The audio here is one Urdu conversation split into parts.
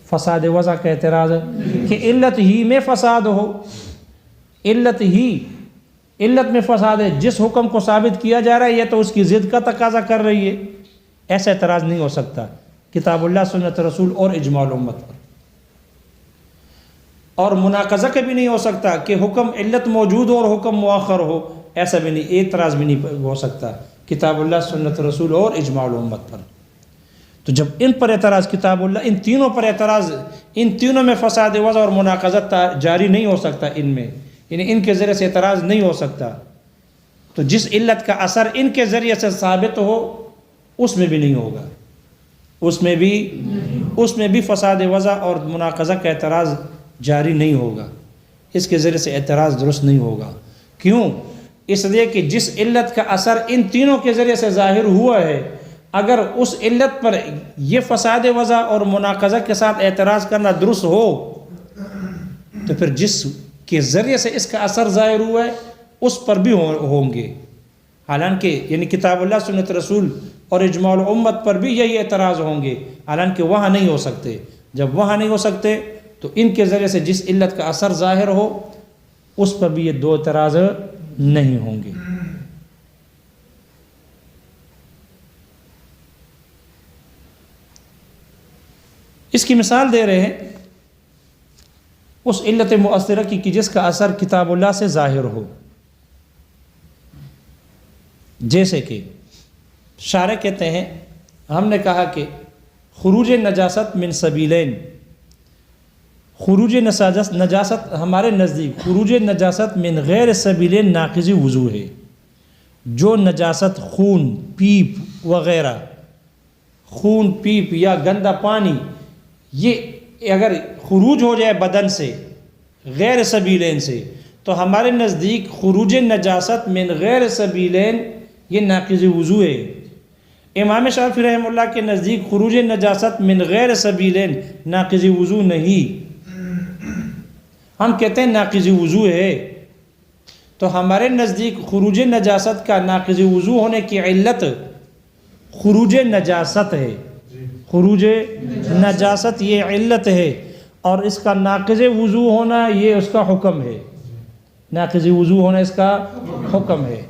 فساد وضع کا اعتراض ہے کہ علت ہی میں فساد ہو، علت میں فساد ہے، جس حکم کو ثابت کیا جا رہا ہے یہ تو اس کی ضد کا تقاضا کر رہی ہے، ایسا اعتراض نہیں ہو سکتا کتاب اللہ سنت رسول اور اجماع الامت پر۔ اور مناقضہ کبھی نہیں ہو سکتا کہ حکم علت موجود ہو اور حکم مؤخر ہو، ایسا بھی نہیں، اعتراض بھی نہیں ہو سکتا کتاب اللہ سنت رسول اور اجماع الامت پر۔ تو جب ان پر اعتراض کتاب اللہ، ان تینوں پر اعتراض، ان تینوں میں فساد وضع اور مناقضت جاری نہیں ہو سکتا، ان میں یعنی ان کے ذریعے سے اعتراض نہیں ہو سکتا، تو جس علت کا اثر ان کے ذریعے سے ثابت ہو اس میں بھی نہیں ہوگا، اس میں بھی فساد وضع اور مناقضہ کا اعتراض جاری نہیں ہوگا، اس کے ذریعے سے اعتراض درست نہیں ہوگا۔ کیوں؟ اس لیے کہ جس علت کا اثر ان تینوں کے ذریعے سے ظاہر ہوا ہے، اگر اس علت پر یہ فساد وضع اور مناقضہ کے ساتھ اعتراض کرنا درست ہو تو پھر جس کے ذریعے سے اس کا اثر ظاہر ہوا ہے اس پر بھی ہوں گے، حالانکہ یعنی کتاب اللہ سنت رسول اور اجماع الامت پر بھی یہی اعتراض ہوں گے، حالانکہ وہاں نہیں ہو سکتے۔ جب وہاں نہیں ہو سکتے تو ان کے ذریعے سے جس علت کا اثر ظاہر ہو اس پر بھی یہ دو اعتراض نہیں ہوں گے۔ اس کی مثال دے رہے ہیں اس علت مؤثرہ کی کہ جس کا اثر کتاب اللہ سے ظاہر ہو، جیسے کہ شارح کہتے ہیں، ہم نے کہا کہ خروج نجاست من سبیلین، خروج نجاست ہمارے نزدیک خروج نجاست من غیر سبیلین ناقض وضو ہے۔ جو نجاست خون، پیپ وغیرہ، خون، پیپ یا گندا پانی، یہ اگر خروج ہو جائے بدن سے غیر سبیلین سے تو ہمارے نزدیک خروج نجاست من غیر سبیلین یہ ناقض وضو ہے۔ امام شافعی رحمہ اللہ کے نزدیک خروج نجاست من غیر سبیلین ناقض وضو نہیں، ہم کہتے ہیں ناقض وضو ہے۔ تو ہمارے نزدیک خروج نجاست کا ناقض وضو ہونے کی علت خروج نجاست ہے، خروج نجاست یہ علت ہے، اور اس کا ناقض وضو ہونا یہ اس کا حکم ہے، ناقض وضو ہونا اس کا حکم ہے۔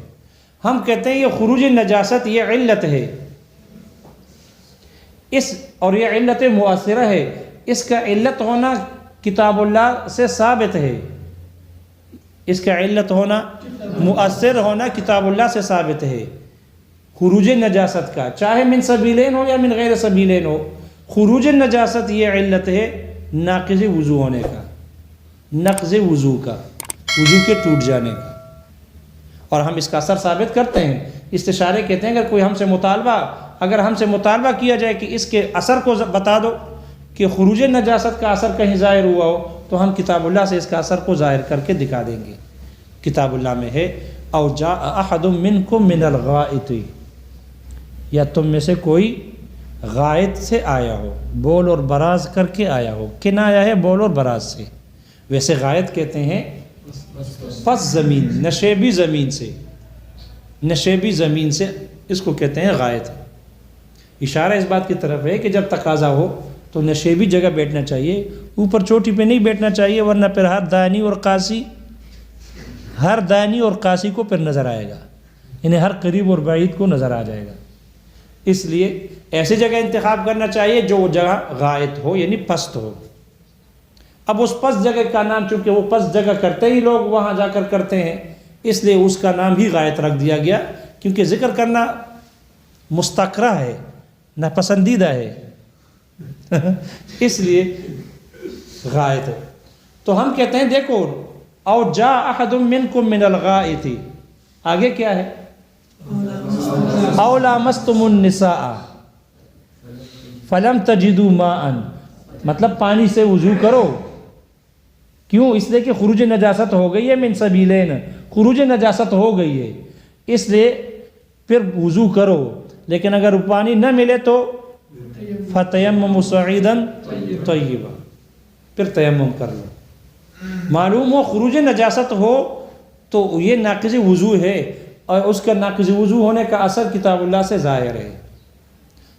ہم کہتے ہیں یہ خروج نجاست یہ علت ہے، اور یہ علت مؤثرہ ہے، اس کا علت ہونا کتاب اللہ سے ثابت ہے، اس کا علت ہونا، مؤثر ہونا کتاب اللہ سے ثابت ہے۔ خروج نجاست کا چاہے من سبیلین ہو یا من غیر سبیلین ہو، خروج نجاست یہ علت ہے ناقض وضو ہونے کا، نقض وضو کا، وضو کے ٹوٹ جانے کا، اور ہم اس کا اثر ثابت کرتے ہیں۔ استشارے کہتے ہیں اگر ہم سے مطالبہ کیا جائے کہ اس کے اثر کو بتا دو کہ خروج نجاست کا اثر کہیں ظاہر ہوا ہو، تو ہم کتاب اللہ سے اس کا اثر کو ظاہر کر کے دکھا دیں گے۔ کتاب اللہ میں ہے او جاء احد منکم من الغائط، یا تم میں سے کوئی غائط سے آیا ہو، بول اور براز کر کے آیا ہو، کنایا ہے بول اور براز سے۔ ویسے غائط کہتے ہیں پس زمین، نشیبی زمین سے، نشیبی زمین سے اس کو کہتے ہیں غائط۔ اشارہ اس بات کی طرف ہے کہ جب تقاضا ہو تو نشیبی جگہ بیٹھنا چاہیے، اوپر چوٹی پہ نہیں بیٹھنا چاہیے، ورنہ پھر ہر دانی اور قاسی کو پھر نظر آئے گا، یعنی ہر قریب اور بعید کو نظر آ جائے گا۔ اس لیے ایسی جگہ انتخاب کرنا چاہیے جو وہ جگہ غائط ہو، یعنی پست ہو۔ اب اس پست جگہ کا نام، چونکہ وہ پست جگہ کرتے ہی لوگ وہاں جا کر کرتے ہیں، اس لیے اس کا نام ہی غائط رکھ دیا گیا، کیونکہ ذکر کرنا مستقرہ ہے، ناپسندیدہ ہے اس لیے غائط۔ تو ہم کہتے ہیں دیکھو او جاء احد منکم من الغائط، آگے کیا ہے؟ او لامستم النساء فلم تجدوا ماء، مطلب پانی سے وضو کرو۔ کیوں؟ اس لیے کہ خروج نجاست ہو گئی ہے، من سبیلین، خروج نجاست ہو گئی ہے، اس لیے پھر وضو کرو۔ لیکن اگر پانی نہ ملے تو فتیمموا صعیدا طیبا، پھر تیمم کر لو۔ معلوم ہو خروج نجاست ہو تو یہ ناقض وضو ہے، اور اس کا ناقض وضو ہونے کا اثر کتاب اللہ سے ظاہر ہے۔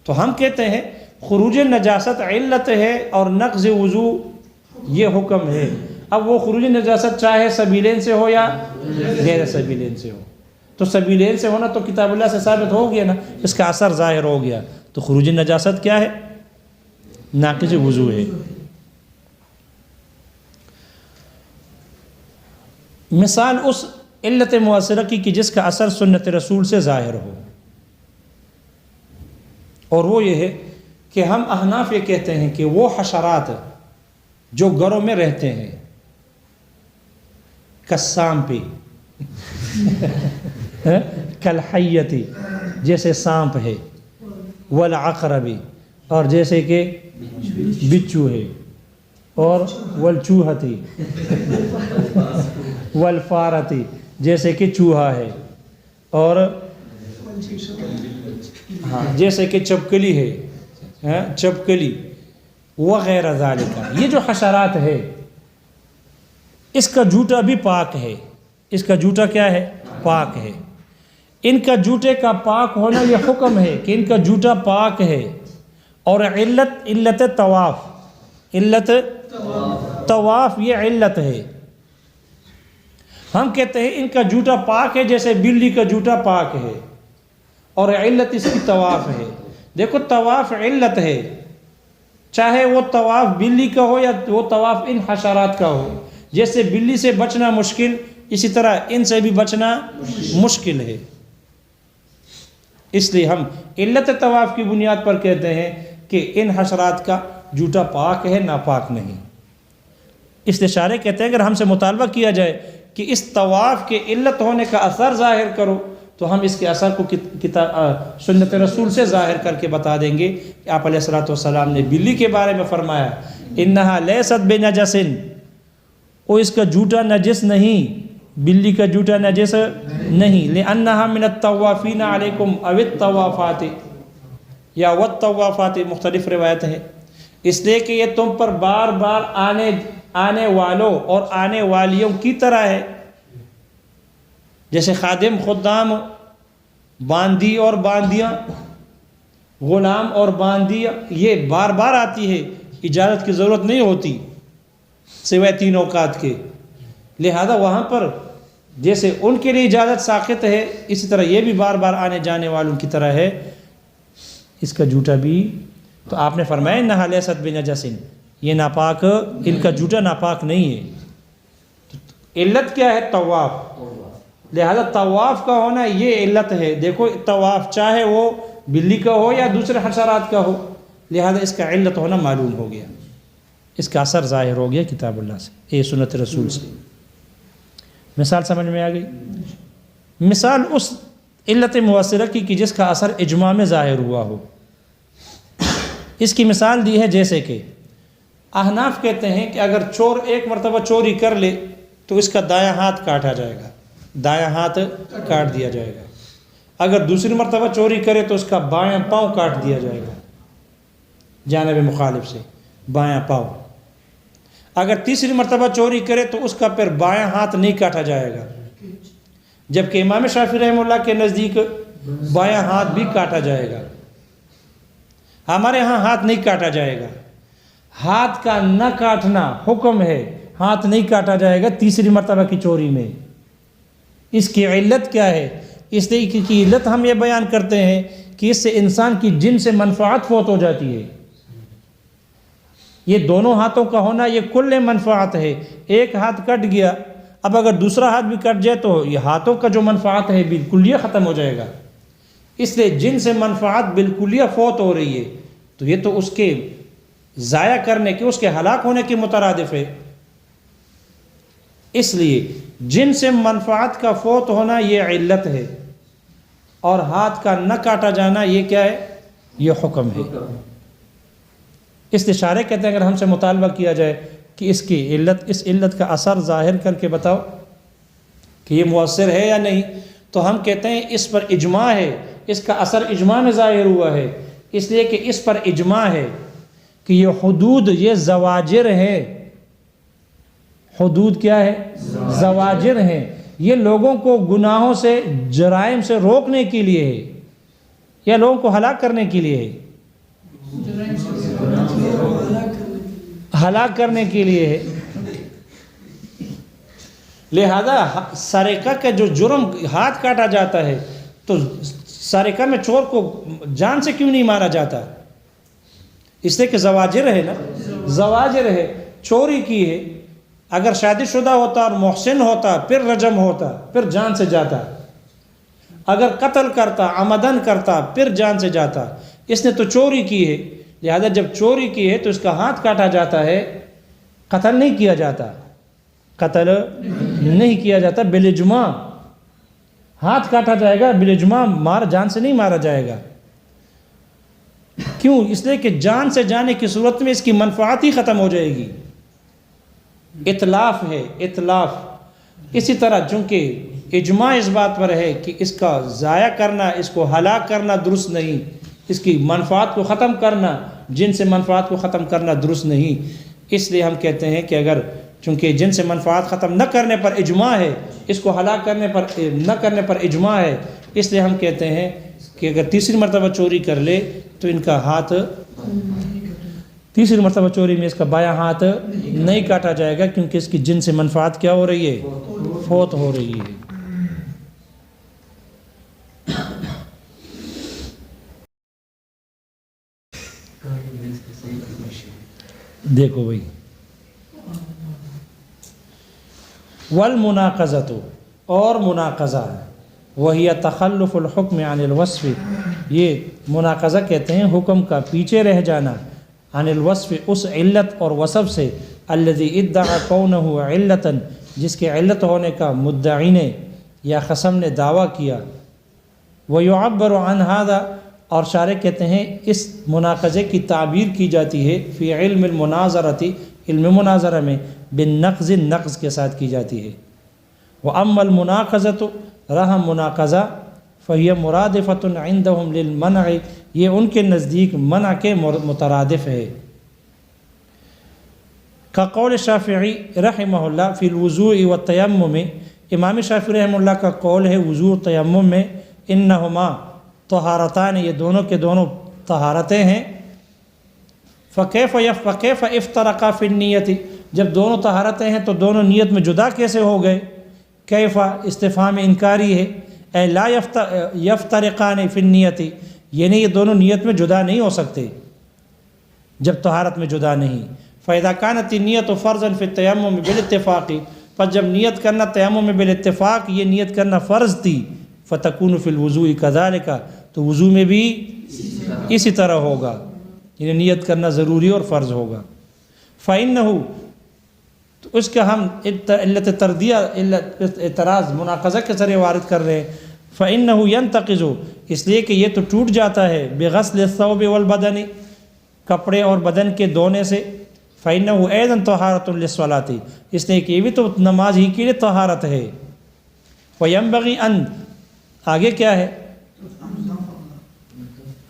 تو ہم کہتے ہیں خروج نجاست علت ہے اور نقض وضو یہ حکم ہے. اب وہ خروج نجاست چاہے سبیلین سے ہو یا غیر سبیلین سے ہو، تو سبیلین سے ہونا تو کتاب اللہ سے ثابت ہو گیا نا، اس کا اثر ظاہر ہو گیا. تو خروج نجاست کیا ہے؟ ناقض وضو ہے. مثال اس علت مؤثرہ کی کہ جس کا اثر سنت رسول سے ظاہر ہو، اور وہ یہ ہے کہ ہم احناف یہ کہتے ہیں کہ وہ حشرات جو گھروں میں رہتے ہیں کالسانپی کالحیتی جیسے سانپ ہے، والعقربی اور جیسے کہ بچو ہے، اور والچوہتی والفارتی جیسے کہ چوہا ہے، اور جیسے کہ چپکلی ہے، چپکلی وغیرہ ذالک. یہ جو حشرات ہے اس کا جوتا بھی پاک ہے. اس کا جوتا کیا ہے؟ پاک ہے. ان کا جوتے کا پاک ہونا یہ حکم ہے کہ ان کا جوتا پاک ہے. اور علت طواف، علت طواف یہ علت ہے. ہم کہتے ہیں ان کا جوتا پاک ہے جیسے بلی کا جوتا پاک ہے، اور علت اس کی طواف ہے. دیکھو طواف علت ہے، چاہے وہ طواف بلی کا ہو یا وہ طواف ان حشرات کا ہو. جیسے بلی سے بچنا مشکل، اسی طرح ان سے بھی بچنا مشکل ہے. اس لیے ہم علت طواف کی بنیاد پر کہتے ہیں کہ ان حشرات کا جوتا پاک ہے، ناپاک نہیں. اس لیے شارح کہتے ہیں اگر ہم سے مطالبہ کیا جائے کہ اس طواف کے علت ہونے کا اثر ظاہر کرو تو ہم اس کے اثر کو سنت رسول سے ظاہر کر کے بتا دیں گے. کہ آپ علیہ الصلوۃ والسلام نے بلی کے بارے میں فرمایا انہا لیست بنجس، وہ اس کا جوتا نجس نہیں، بلی کا جوتا نجس نہیں. لأنہا من الطوافین علیکم او الطوافات یا والطوافات، مختلف روایت ہیں. اس لیے کہ یہ تم پر بار بار آنے والوں اور آنے والیوں کی طرح ہے. جیسے خادم، خدام، باندی اور باندیاں، غلام اور باندیاں، یہ بار بار آتی ہے، اجازت کی ضرورت نہیں ہوتی سوائے 3 اوقات کے. لہذا وہاں پر جیسے ان کے لیے اجازت ساقط ہے، اسی طرح یہ بھی بار بار آنے جانے والوں کی طرح ہے. اس کا جوتا بھی تو آپ نے فرمایا انہا لیست بنجس، یہ ناپاک، ان کا جوتا ناپاک نہیں ہے. علت کیا ہے؟ طواف. لہذا طواف کا ہونا یہ علت ہے. دیکھو طواف چاہے وہ بلی کا ہو یا دوسرے حشرات کا ہو، لہذا اس کا علت ہونا معلوم ہو گیا، اس کا اثر ظاہر ہو گیا کتاب اللہ سے، سنت رسول سے. مثال سمجھ میں آ گئی؟ مثال اس علت مؤثرہ کی کہ جس کا اثر اجماع میں ظاہر ہوا ہو. اس کی مثال دی ہے جیسے کہ احناف کہتے ہیں کہ اگر چور ایک مرتبہ چوری کر لے تو اس کا دایاں ہاتھ کاٹا جائے گا، دایاں ہاتھ کاٹ دیا جائے گا. اگر دوسری مرتبہ چوری کرے تو اس کا بایاں پاؤں کاٹ دیا جائے گا، جانب مخالف سے بایاں پاؤں. اگر تیسری مرتبہ چوری کرے تو اس کا پھر بایاں ہاتھ نہیں کاٹا جائے گا، جبکہ امام شافعی رحمہ اللہ کے نزدیک بایاں ہاتھ بھی کاٹا جائے گا. ہمارے ہاں ہاتھ نہیں کاٹا جائے گا. ہاتھ کا نہ کاٹنا حکم ہے، ہاتھ نہیں کاٹا جائے گا تیسری مرتبہ کی چوری میں. اس کی علت کیا ہے؟ اس لیے کی علت ہم یہ بیان کرتے ہیں کہ اس سے انسان کی جن سے منفعت فوت ہو جاتی ہے. یہ دونوں ہاتھوں کا ہونا یہ کل منفعت ہے. ایک ہاتھ کٹ گیا، اب اگر دوسرا ہاتھ بھی کٹ جائے تو یہ ہاتھوں کا جو منفعت ہے بالکلیہ ختم ہو جائے گا. اس لیے جن سے منفعت بالکلیہ فوت ہو رہی ہے تو یہ تو اس کے ضائع کرنے کے، اس کے ہلاک ہونے کے مترادف ہے. اس لیے جن سے منفعت کا فوت ہونا یہ علت ہے، اور ہاتھ کا نہ کاٹا جانا یہ کیا ہے؟ یہ حکم ہے. اس لیے شارح کہتے ہیں اگر ہم سے مطالبہ کیا جائے کہ اس کی علت، اس علت کا اثر ظاہر کر کے بتاؤ کہ یہ مؤثر ہے یا نہیں، تو ہم کہتے ہیں اس پر اجماع ہے، اس کا اثر اجماع میں ظاہر ہوا ہے. اس لیے کہ اس پر اجماع ہے کہ یہ حدود، یہ زواجر ہے. حدود کیا ہے؟ زواجر ہیں. یہ لوگوں کو گناہوں سے، جرائم سے روکنے کے لیے ہے، یا لوگوں کو ہلاک کرنے کے لیے ہے. ہلاک کرنے کے لیے ہے. لہذا سرقہ کا جو جرم ہاتھ کاٹا جاتا ہے تو سرقہ میں چور کو جان سے کیوں نہیں مارا جاتا؟ اس لیے کہ زواجر ہے نا، زواجر ہے. چوری کی ہے، اگر شادی شدہ ہوتا اور محسن ہوتا پھر رجم ہوتا، پھر جان سے جاتا. اگر قتل کرتا، عمدن کرتا، پھر جان سے جاتا. اس نے تو چوری کی ہے، لہذا جب چوری کی ہے تو اس کا ہاتھ کاٹا جاتا ہے، قتل نہیں کیا جاتا. قتل نہیں کیا جاتا، بالاجماع ہاتھ کاٹا جائے گا، بالاجماع جان سے نہیں مارا جائے گا. کیوں؟ اس لیے کہ جان سے جانے کی صورت میں اس کی منفعت ہی ختم ہو جائے گی. اتلاف ہے، اتلاف. اسی طرح چونکہ اجماع اس بات پر ہے کہ اس کا ضائع کرنا، اس کو ہلاک کرنا درست نہیں، اس کی منفعت کو ختم کرنا، جن سے منفعت کو ختم کرنا درست نہیں. اس لیے ہم کہتے ہیں کہ اگر چونکہ جن سے منفعت ختم نہ کرنے پر اجماع ہے، اس کو ہلاک کرنے پر نہ کرنے پر اجماع ہے، اس لیے ہم کہتے ہیں کہ اگر تیسری مرتبہ چوری کر لے تو ان کا ہاتھ، تیسری مرتبہ چوری میں اس کا بایاں ہاتھ نہیں کاٹا جائے گا، کیونکہ اس کی جن سے منفعت کیا ہو رہی ہے؟ فوت ہو رہی ہے. دیکھو بھائی، والمناقضۃ، اور مناقضہ، وہی تخلف الحکم عن الوصف، یہ مناقضہ کہتے ہیں حکم کا پیچھے رہ جانا، عن الوصف، اس علت اور وصف سے، الذی ادعا کونہ علتا، جس کے علت ہونے کا مدعی نے یا خصم نے دعویٰ کیا. ویعبر عن ھذا، اور شارح کہتے ہیں اس مناقضے کی تعبیر کی جاتی ہے فی علم المناظرۃ، علم مناظرہ میں، بالنقض، نقض کے ساتھ کی جاتی ہے. واما المناقضۃ، رہا مناقضہ، فہی مرادفۃ عندہم للمنع، یہ ان کے نزدیک منع کے مترادف ہے. کقول شافعی رحمہ اللہ فی الوضوء والتیمم، امام شافعی رحمہ اللہ کا قول ہے وضوء و تیمم میں، انہما طہارتان، یہ دونوں کے دونوں طہارتیں ہیں. فکیف افترقا فی النیت، جب دونوں طہارتیں ہیں تو دونوں نیت میں جدا کیسے ہو گئے؟ کیفا استفہام انکاری ہے، اے لا یفترقان فی النیت، یعنی یہ دونوں نیت میں جدا نہیں ہو سکتے جب طہارت میں جدا نہیں. فاذا كانت النیت فرضا فی التیمم بالاتفاق، پس جب نیت کرنا تیمم میں بالاتفاق، یہ نیت کرنا فرض تھی، فتکون فی الوضوء کذالک، تو وضو میں بھی اسی طرح ہوگا، یعنی نیت کرنا ضروری اور فرض ہوگا. فإنہ، تو اس کا ہم علت تردیہ، علت اعتراض مناقضہ کے ذریعے وارد کر رہے ہیں. فإنہ ينتقض، اس لیے کہ یہ تو ٹوٹ جاتا ہے، بغسل الثوب والبدن، کپڑے اور بدن کے دھونے سے. فإنہ أيضا طہارۃ للصلاۃ، اس لیے کہ یہ بھی تو نماز ہی کے لیے طہارت ہے. وينبغي ان، آگے کیا ہے؟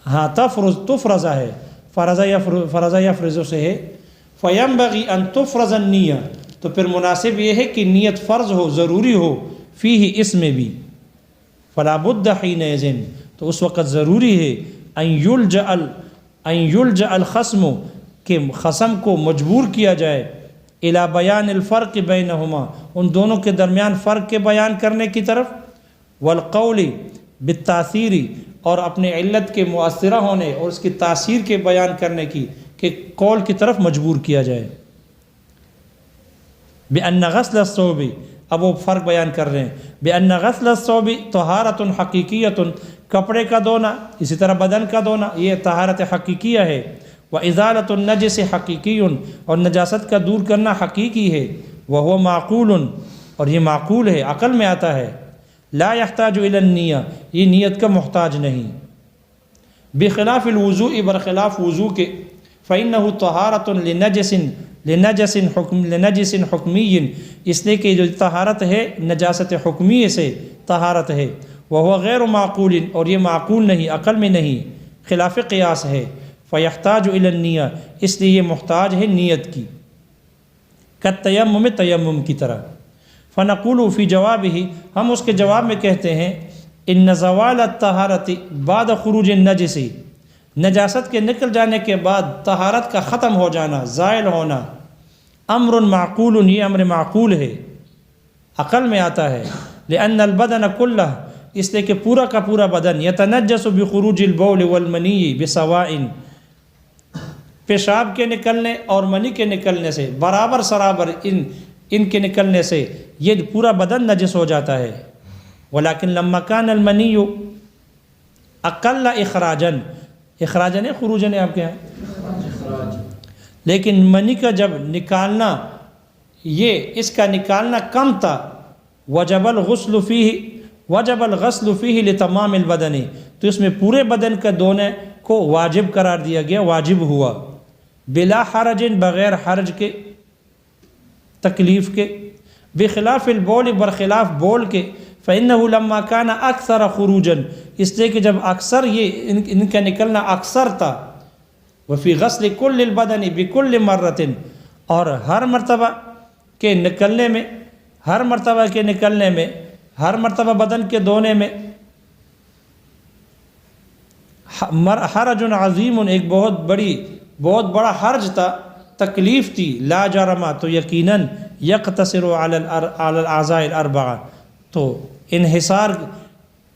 ہاں تفرض ہے، فرض یفرض سے ہے. فینبغی ان تفرض النیہ، تو پھر مناسب یہ ہے کہ نیت فرض ہو، ضروری ہو، فیہ، اس میں بھی. فلا بد حینئذ، تو اس وقت ضروری ہے، ان یلجأ الخصم، کہ خصم کو مجبور کیا جائے، الی بیان الفرق بینہما، ان دونوں کے درمیان فرق کے بیان کرنے کی طرف، والقول بالتاثیر، اور اپنے علت کے مؤثرہ ہونے اور اس کی تاثیر کے بیان کرنے کی، کہ قول کی طرف مجبور کیا جائے. بأن غسل الثوب، اب وہ فرق بیان کر رہے ہیں، بأن غسل الثوب طہارۃ حقیقیۃ، کپڑے کا دھونا، اسی طرح بدن کا دھونا، یہ طہارت حقیقیہ ہے. وإزالۃ النجس حقیقی، اور نجاست کا دور کرنا حقیقی ہے. وهو معقول، اور یہ معقول ہے، عقل میں آتا ہے. لا يحتاج إلى النیہ، یہ نیت کا محتاج نہیں. بخلاف الوضوء، برخلاف وضو کے، فإنه طہارۃ لنجس حکمی، اس لیے کہ جو طہارت ہے نجاست حکمی سے طہارت ہے. وهو غیر معقول، اور یہ معقول نہیں، عقل میں نہیں، خلاف قیاس ہے. فیحتاج إلی النیہ، اس لیے یہ محتاج ہے نیت کی، کالتیمم، تیمم کی طرح. فنقول فی جوابہ، ہم اس کے جواب میں کہتے ہیں، ان زوال الطہارت بعد خروج النجس، نجاست کے نکل جانے کے بعد طہارت کا ختم ہو جانا، زائل ہونا، امر معقول، یہ امر معقول ہے، عقل میں آتا ہے۔ لأن البدن کلہ، اس لیے کہ پورا کا پورا بدن یتنجس بخروج البول والمنی بسواء، پیشاب کے نکلنے اور منی کے نکلنے سے برابر سرابر ان کے نکلنے سے یہ پورا بدن نجس ہو جاتا ہے۔ ولیکن لما کان المنی اقل اخراجن، اخراجن ہے خروجن ہے آپ کے یہاں، لیکن منی کا جب نکالنا، یہ اس کا نکالنا کم تھا، وجب الغسل فیہ لتمام البدن، تو اس میں پورے بدن کا دھونے کو واجب قرار دیا گیا، واجب ہوا، بلا حرج، بغیر حرج کے، تکلیف کے، بخلاف البول، برخلاف بول کے، فإنه لما كان اکثر خروجا، اس لیے کہ جب اکثر یہ ان کا نکلنا اکثر تھا، وفي غسل كل البدن بكل مرة، اور ہر مرتبہ کے نکلنے میں، ہر مرتبہ کے نکلنے میں، ہر مرتبہ بدن کے دھونے میں، حرج عظیم، ایک بہت بڑا حرج تھا، تکلیف تھی، لا جرما، تو یقیناً یقتصر علی الاعضاء الاربعہ، تو انحصار،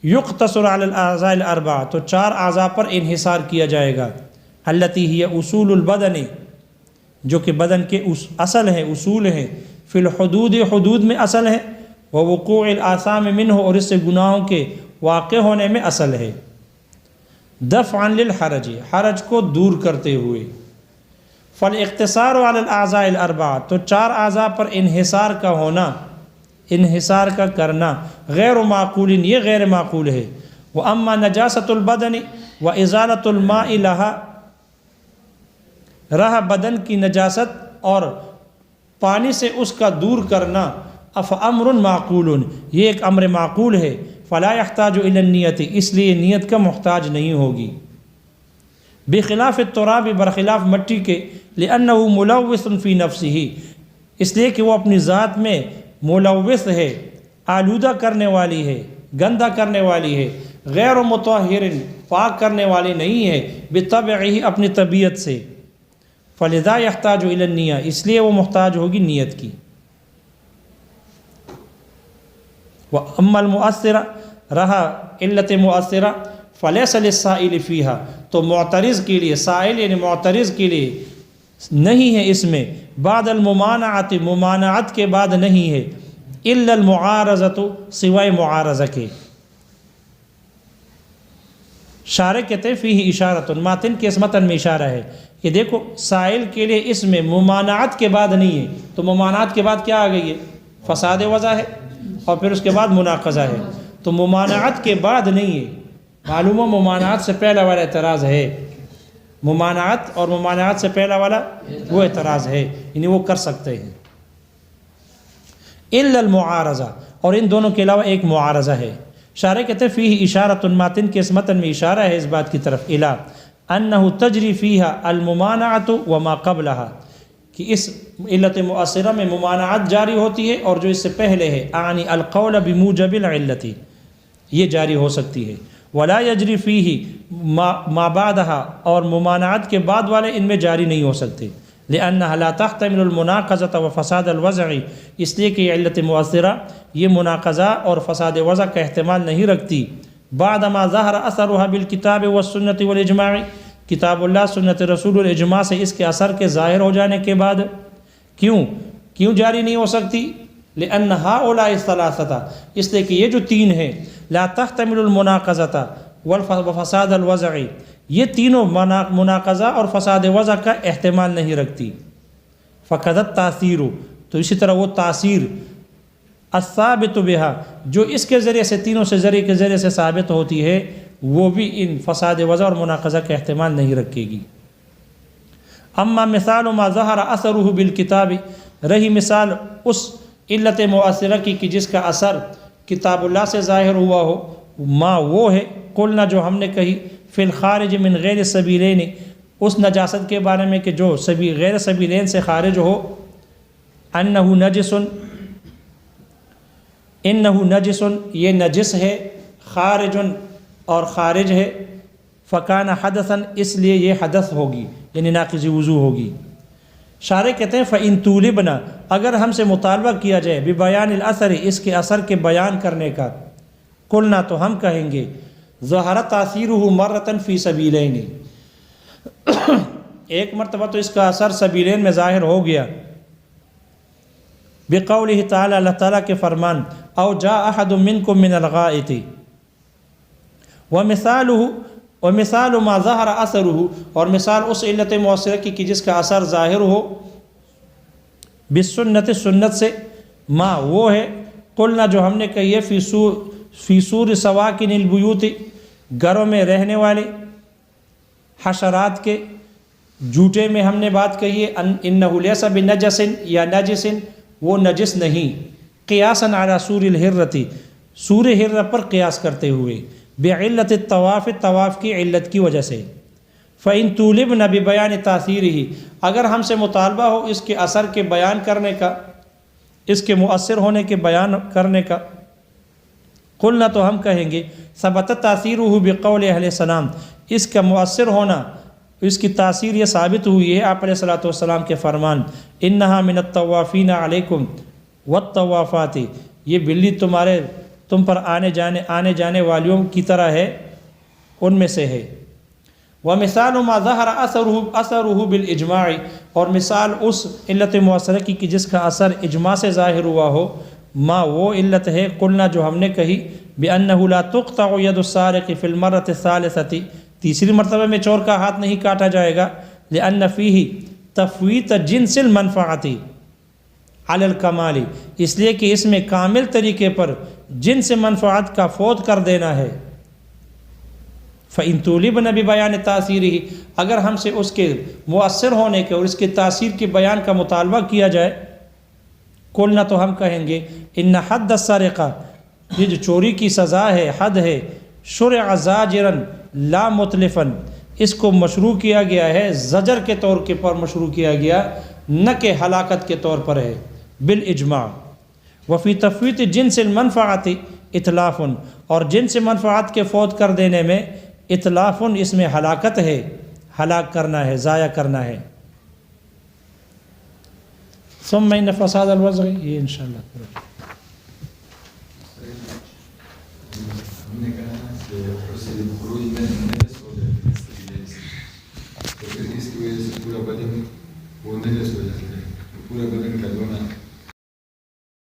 یقتصر علی الاعضاء الاربعہ، تو 4 اعضاء پر انحصار کیا جائے گا، التی ہی اصول البدن، جو کہ بدن کے اصل ہیں، اصول ہیں، فی الحدود، حدود میں اصل ہے، ووقوع الآثام منہ، اور اس سے گناہوں کے واقع ہونے میں اصل ہے، دفعا للحرج، حرج کو دور کرتے ہوئے، فالاقتصار علی الاعضاء الاربعہ، تو 4 اعضاء پر انحصار کا ہونا، انحصار کا کرنا، غیر معقول، یہ غیر معقول ہے۔ واما نجاست البدن وازالۃ الماء لها، رہا بدن کی نجاست اور پانی سے اس کا دور کرنا، فامر معقول، یہ ایک امر معقول ہے، فلا يحتاج الى النیت، اس لیے نیت کا محتاج نہیں ہوگی، بخلاف التراب، برخلاف مٹی کے، لانه ملوث فی نفسه، اس لیے کہ وہ اپنی ذات میں ملوث ہے، آلودہ کرنے والی ہے، گندہ کرنے والی ہے، غیر مطہر، پاک کرنے والی نہیں ہے، بطبعہ، اپنی طبیعت سے، فلذا يحتاج الى النیہ، اس لیے وہ محتاج ہوگی نیت کی۔ واما المؤثرہ، رہا علت مؤثرہ، فلیس للسائل فیہا، تو معترض کے لیے، سائل یعنی معترض کے لیے نہیں ہے اس میں، بعد الممانعت، ممانعت کے بعد نہیں ہے، الا المعارضۃ، سوائے معارضہ کے۔ شارح کہتے ہیں فیہ اشارۃ، ماتن کے اس متن میں اشارہ ہے کہ دیکھو سائل کے لیے اس میں ممانعت کے بعد نہیں ہے، تو ممانعت کے بعد کیا آ گئی ہے؟ فساد وضع ہے، اور پھر اس کے بعد مناقضہ ہے، تو ممانعت کے بعد نہیں ہے، معلوم ہو ممانعت سے پہلا والا اعتراض ہے، ممانعت اور ممانعت سے پہلا والا وہ اعتراض ہے، یعنی وہ کر سکتے ہیں، الا المعارضہ، اور ان دونوں کے علاوہ ایک معارضہ ہے۔ شارح کہتے ہیں فیہ اشارۃ، ماتن کے اس متن میں اشارہ ہے اس بات کی طرف، الا انہ تجری فیہا الممانعۃ وما قبلہا، کہ اس علت مؤثرہ میں ممانعت جاری ہوتی ہے اور جو اس سے پہلے ہے، اعنی القول بموجب العلت، یہ جاری ہو سکتی ہے، ولا یجری فیہ ما بعدہا، اور ممانعت کے بعد والے ان میں جاری نہیں ہو سکتے، لأنها لا تحتمل المناقضة وفساد الوضع، اس لیے کہ یہ علت مؤثرہ یہ مناقضہ اور فساد وضع کا احتمال نہیں رکھتی، بعد ما ظہر اثرها بالکتاب والسنة والاجماع، کتاب اللہ، سنت رسول، الاجماع سے اس کے اثر کے ظاہر ہو جانے کے بعد۔ کیوں جاری نہیں ہو سکتی؟ لأن هؤلاء الثلاثة، اس لیے کہ یہ جو 3 ہیں، لا تحتمل المناقضة وفساد الوضع، یہ تینوں مناقضہ اور فساد وضع کا احتمال نہیں رکھتی، فقدت تاثیر، تو اسی طرح وہ تاثیر، الثابت بہا، جو اس کے ذریعے سے، تینوں سے ذریعے کے ذریعے سے ثابت ہوتی ہے، وہ بھی ان فساد وضع اور مناقضہ کا احتمال نہیں رکھے گی۔ اما مثال ما ظہر اثرہ بالکتاب، رہی مثال اس علت مؤثرہ کی کہ جس کا اثر کتاب اللہ سے ظاہر ہوا ہو، ما وہ ہے، قلنا جو ہم نے کہی، فی الخارج من غیر سبیلین، اس نجاست کے بارے میں کہ جو غیر سبیلین سے خارج ہو، انہ نجس، انہ نجس، یہ نجس ہے، خارج اور خارج ہے، فکان حدثاً، اس لیے یہ حدث ہوگی یعنی ناقض وضو ہوگی۔ شارح کہتے ہیں فَإِن طُولِبْنَا، اگر ہم سے مطالبہ کیا جائے بِبَيَانِ الْأَثَرِ، اس کے اثر کے بیان کرنے کا، قلنا تو ہم کہیں گے ظَهَرَ تَأْثِيرُهُ مَرَّةً فِي سَبِيلَيْنِ، ایک مرتبہ تو اس کا اثر سبیلین میں ظاہر ہو گیا، بقولہ تعالی، اللہ تعالیٰ کے فرمان، او جاء احد منکم من الغائط، ومثال ما ظہر اثرہ، اور مثال اس علت مؤثرہ کی کہ جس کا اثر ظاہر ہو، بالسنت، سنت سے، ما وہ ہے، قلنا جو ہم نے کہی ہے، فی سور سواکن البیوت، گھروں میں رہنے والے حشرات کے جوٹے میں ہم نے بات کہی ہے، انہ لیس بنجس یا نجس، وہ نجس نہیں، قیاسا علی سور الحرۃ، سور حرہ پر قیاس کرتے ہوئے، بعلت الطواف، طواف کی علت کی وجہ سے۔ فَإِن طُولِبْنَا بِبَيَانِ تَأْثِيرِهِ، اگر ہم سے مطالبہ ہو اس کے اثر کے بیان کرنے کا، اس کے مؤثر ہونے کے بیان کرنے کا، قلنا تو ہم کہیں گے ثبت تاثیرہ بقول اہل السلام، اس کا مؤثر ہونا، اس کی تاثیر یہ ثابت ہوئی ہے آپ علیہ الصلوۃ والسلام کے فرمان، انہا من الطوافین علیکم والطوافات، یہ بلی تم پر آنے جانے والیوں کی طرح ہے، ان میں سے ہے۔ ومثال ما ظہر اثرہ بالاجماع، اور مثال اس علت مؤثرہ کی کہ جس کا اثر اجماع سے ظاہر ہوا ہو، ما وہ علت ہے، قلنا جو ہم نے کہی، بأنہ لا تقطع ید السارق فی المرۃ الثالثۃ، تیسری مرتبہ میں چور کا ہاتھ نہیں کاٹا جائے گا، لأن فیہ تفویت جنس المنفعۃ علی الکمال، اس لیے کہ اس میں کامل طریقے پر جنس منفعت کا فوت کر دینا ہے۔ فَإِن طُولِبْنَا بِبَيَانِ تَأْثِيرِهِ، اگر ہم سے اس کے مؤثر ہونے کے اور اس کے تاثیر کے بیان کا مطالبہ کیا جائے، قلنا تو ہم کہیں گے ان حد السرقہ، یہ جو چوری کی سزا ہے، حد ہے، شرع زاجرا لا متلفا، اس کو مشروع کیا گیا ہے، زجر کے طور پر مشروع کیا گیا، نہ کہ ہلاکت کے طور پر ہے، بالاجماع۔ وفی تفویت جنس المنفعت اتلاف، اور جنس منفعت کے فوت کر دینے میں اتلاف، اس میں ہلاکت ہے، ہلاک کرنا ہے، ضائع کرنا ہے۔ ثم ان فساد الوضع، یہ انشاءاللہ ہم نے کہا کہ خروج